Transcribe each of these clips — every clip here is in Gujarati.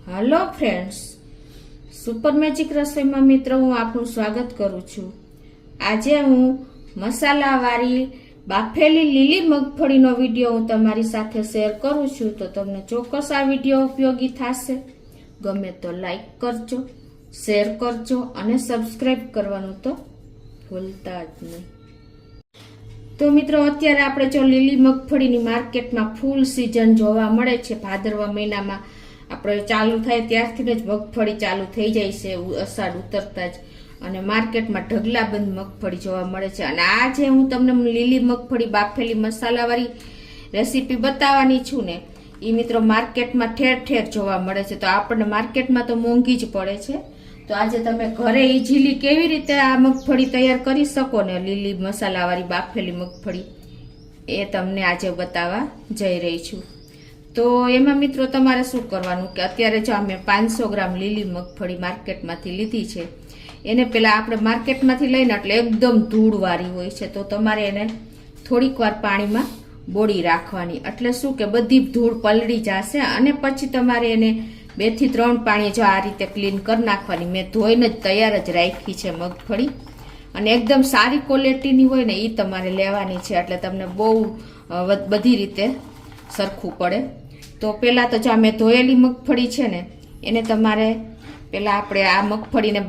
हेलो फ्रेंड्स, सुपर मैजिक रसोई में मित्रों हूँ आपનું સ્વાગત કરું છું। આજે હું મસાલાવાળી બાફેલી લીલી મગફળીનો વિડિયો હું તમારી સાથે શેર કરું છું। તો તમને ચોક્કસ આ વિડિયો ઉપયોગી થશે। ગમે તો લાઈક કરજો, શેર કરજો અને સબસ્ક્રાઇબ કરવાનું તો ભૂલતા જ નહીં। તો મિત્રો અત્યારે આપણે જો લીલી મગફળીની માર્કેટમાં ફૂલ સીઝન જોવા મળે છે। ભાદરવા મહિનામાં આપણે ચાલુ થાય ત્યારથી જ મગફળી ચાલુ થઈ જાય છે, અષાઢ ઉતરતા જ, અને માર્કેટમાં ઢગલાબંધ મગફળી જોવા મળે છે। અને આજે હું તમને લીલી મગફળી બાફેલી મસાલાવાળી રેસીપી બતાવવાની છું ને, એ મિત્રો માર્કેટમાં ઠેર ઠેર જોવા મળે છે। તો આપણને માર્કેટમાં તો મોંઘી જ પડે છે। તો આજે તમે ઘરે ઇઝીલી કેવી રીતે આ મગફળી તૈયાર કરી શકો ને, લીલી મસાલાવાળી બાફેલી મગફળી, એ તમને આજે બતાવવા જઈ રહી છું। તો એમાં મિત્રો તમારે શું કરવાનું કે અત્યારે જો અમે 500 ગ્રામ લીલી મગફળી માર્કેટમાંથી લીધી છે। એને પેલા આપણે માર્કેટમાંથી લઈને એટલે એકદમ ધૂળવાળી હોય છે, તો તમારે એને થોડીક વાર પાણીમાં બોળી રાખવાની, એટલે શું કે બધી ધૂળ પલળી જશે। અને પછી તમારે એને 2 થી 3 પાણી જો આ રીતે ક્લીન કરી નાખવાની। મેં ધોઈને જ તૈયાર જ રાખી છે મગફળી, અને એકદમ સારી ક્વોલિટીની હોય ને એ તમારે લેવાની છે, એટલે તમને બહુ બધી રીતે સરખું પડે। તો પહેલાં તો જો મેં ધોયેલી મગફળી છે ને, એને તમારે પહેલાં આપણે આ મગફળીને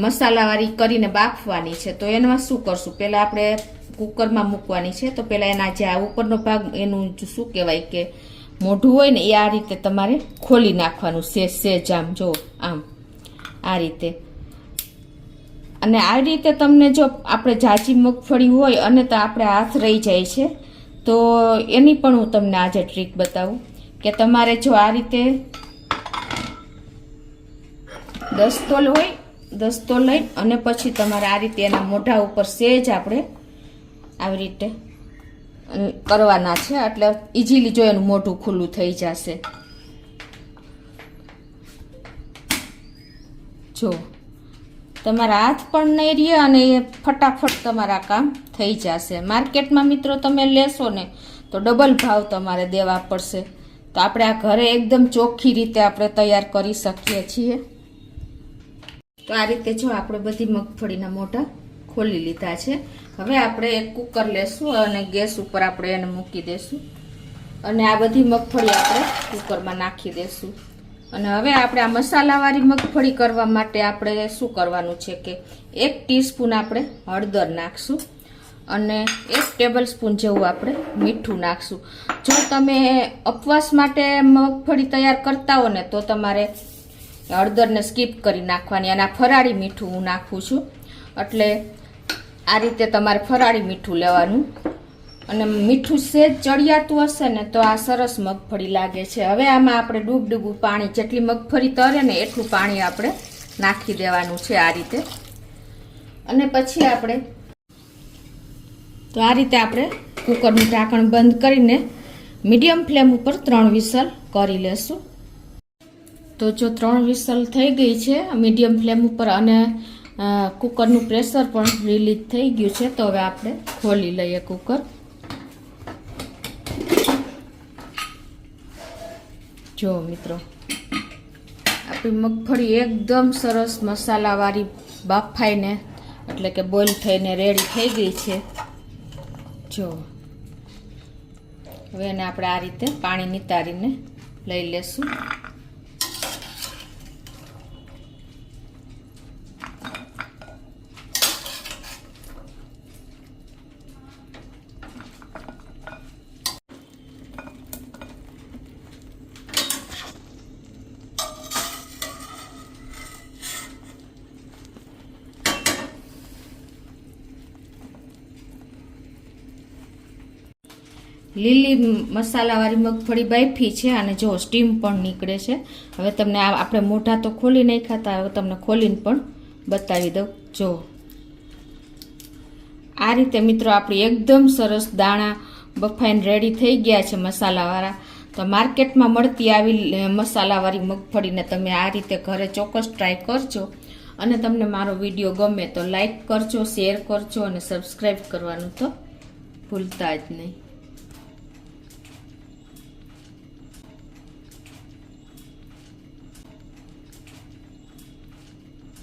મસાલાવાળી કરીને બાફવાની છે। તો એમાં શું કરશું, પહેલાં આપણે કુકરમાં મૂકવાની છે। તો પહેલાં એના જે આ ઉપરનો ભાગ એનું શું કહેવાય કે મોઢું હોય ને, એ આ રીતે તમારે ખોલી નાખવાનું સેજ આમ, જો આમ આ રીતે। અને આ રીતે તમને જો આપણે જાજી મગફળી હોય અને તો આપણે હાથ રહી જાય છે, તો એની પણ હું તમને આજે ટ્રીક બતાવું કે તમારે જો આ રીતે દસ્તો લઈ અને પછી તમારે આ રીતે એના મોઢા ઉપર સેજ આપણે આવી રીતે કરવાના છે, એટલે ઇઝીલી જો એનું મોઢું ખુલ્લું થઈ જશે। જો તમારા હાથ પણ નહીં રહે અને એ ફટાફટ તમારા કામ થઈ જશે। માર્કેટમાં મિત્રો તમે લેશો ને તો ડબલ ભાવ તમારે દેવા પડશે। તો આપણે આ ઘરે એકદમ ચોખ્ખી રીતે આપણે તૈયાર કરી શકીએ છીએ। તો આ રીતે જો આપણે બધી મગફળીના મોઢા ખોલી લીધા છે। હવે આપણે એક કુકર લેશું અને ગેસ ઉપર આપણે એને મૂકી દેશું, અને આ બધી મગફળી આપણે કુકરમાં નાખી દેશું। અને હવે આપણે આ મસાલાવાળી મગફળી કરવા માટે આપણે શું કરવાનું છે કે 1 ટીસ્પૂન આપણે હળદર નાખશું અને 1 ટેબલ સ્પૂન જેવું આપણે મીઠું નાખશું। જો તમે ઉપવાસ માટે મગફળી તૈયાર કરતા હો ને તો તમારે હળદરને સ્કીપ કરી નાખવાની, અને આ ફરાળી મીઠું હું નાખું છું, એટલે આ રીતે તમારે ફરાળી મીઠું લેવાનું। અને મીઠું સેજ ચડિયાતું હશે ને તો આ સરસ મગફળી લાગે છે। હવે આમાં આપણે ડૂબડૂબું પાણી, જેટલી મગફળી તરે ને એટલું પાણી આપણે નાખી દેવાનું છે આ રીતે। અને પછી આપણે તો આ રીતે આપણે કુકરનું ઢાંકણ બંધ કરીને મીડિયમ ફ્લેમ ઉપર 3 વિસલ કરી લેશું। તો જો 3 વિસલ થઈ ગઈ છે મીડિયમ ફ્લેમ ઉપર, અને કુકરનું પ્રેશર પણ રિલીઝ થઈ ગયું છે। તો હવે આપણે ખોલી લઈએ કુકર। જો મિત્રો આપણી મગફળી એકદમ સરસ મસાલાવાળી બાફાઈને, એટલે કે બોઇલ થઈને રેડી થઈ ગઈ છે। જો હવે એને આપણે આ રીતે પાણી નિતારીને લઈ લેશું। લીલી મસાલાવાળી મગફળી બાફી છે, અને જો સ્ટીમ પણ નીકળે છે। હવે તમને આપણે મોઢા તો ખોલી નહીં ખાતા, હવે તમને ખોલીને પણ બતાવી દઉં। જો આ રીતે મિત્રો આપણી એકદમ સરસ દાણા બફાઈને રેડી થઈ ગયા છે મસાલાવાળા। તો માર્કેટમાં મળતી આવી મસાલાવાળી મગફળીને તમે આ રીતે ઘરે ચોક્કસ ટ્રાય કરજો। અને તમને મારો વિડીયો ગમે તો લાઈક કરજો, શેર કરજો અને સબસ્ક્રાઈબ કરવાનું તો ભૂલતા જ નહીં।